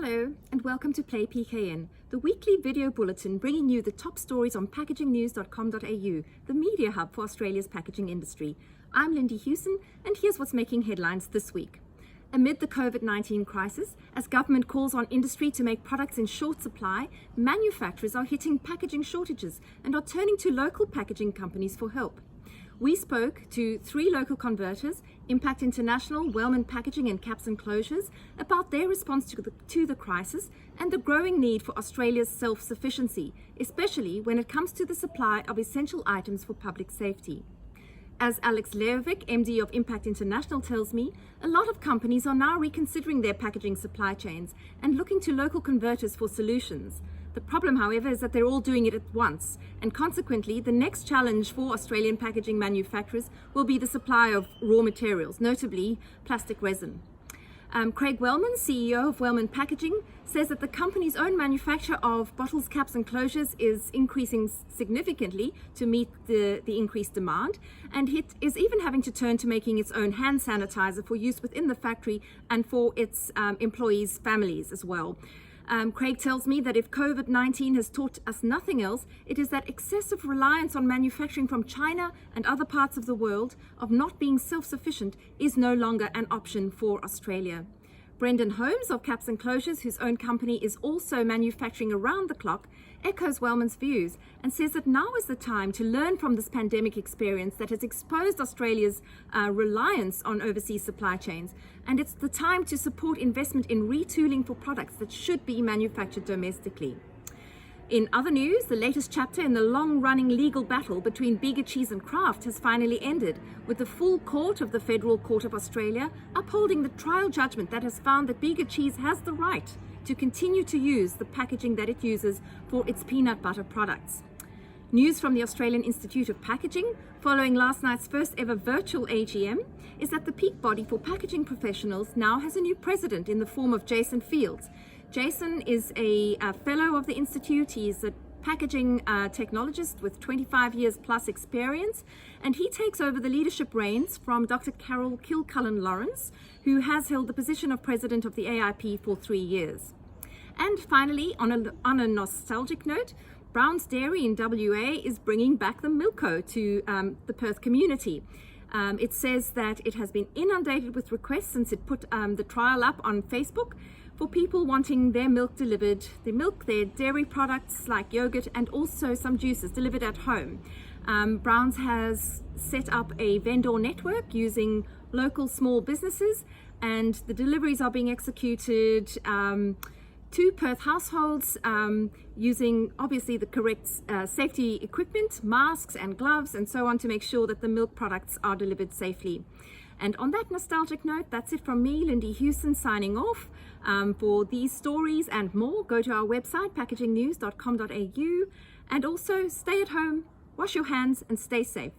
Hello and welcome to Play PKN, the weekly video bulletin bringing you the top stories on packagingnews.com.au, the media hub for Australia's packaging industry. I'm Lindy Hewson and here's what's making headlines this week. Amid the Covid-19 crisis, as government calls on industry to make products in short supply, manufacturers are hitting packaging shortages and are turning to local packaging companies for help. We spoke to 3 local converters, Impact International, Wellman Packaging and Caps and Closures, about their response to the crisis and the growing need for Australia's self-sufficiency, especially when it comes to the supply of essential items for public safety. As Alex Leovic, MD of Impact International, tells me, a lot of companies are now reconsidering their packaging supply chains and looking to local converters for solutions. The problem, however, is that they're all doing it at once, and consequently, the next challenge for Australian packaging manufacturers will be the supply of raw materials, notably plastic resin. Craig Wellman, CEO of Wellman Packaging, says that the company's own manufacture of bottles, caps and closures is increasing significantly to meet the increased demand, and it is even having to turn to making its own hand sanitizer for use within the factory and for its employees' families as well. Craig tells me that if Covid-19 has taught us nothing else, it is that excessive reliance on manufacturing from China and other parts of the world, of not being self-sufficient, is no longer an option for Australia. Brendon Homes of Caps and Closures, whose own company is also manufacturing around the clock, echoes Wellman's views and says that now is the time to learn from this pandemic experience that has exposed Australia's reliance on overseas supply chains, and it's the time to support investment in retooling for products that should be manufactured domestically. In other news, the latest chapter in the long-running legal battle between Bega Cheese and Kraft has finally ended, with the full court of the Federal Court of Australia upholding the trial judgment that has found that Bega Cheese has the right to continue to use the packaging that it uses for its peanut butter products. News from the Australian Institute of Packaging, following last night's first ever virtual AGM, is that the peak body for packaging professionals now has a new president in the form of Jason Fields. Jason is a fellow of the Institute. He's a packaging technologist with 25 years plus experience, and he takes over the leadership reins from Dr. Carol Kilcullen-Lawrence, who has held the position of president of the AIP for 3 years. And finally, on a nostalgic note, Brown's Dairy in WA is bringing back the Milko to the Perth community. It says that it has been inundated with requests since it put the trial up on Facebook for people wanting their milk delivered, their dairy products like yogurt and also some juices delivered at home. Brown's has set up a vendor network using local small businesses, and the deliveries are being executed to Perth households using obviously the correct safety equipment, masks and gloves and so on, to make sure that the milk products are delivered safely. And on that nostalgic note, that's it from me, Lindy Hewson, signing off. For these stories and more, go to our website, packagingnews.com.au, and also stay at home, wash your hands and stay safe.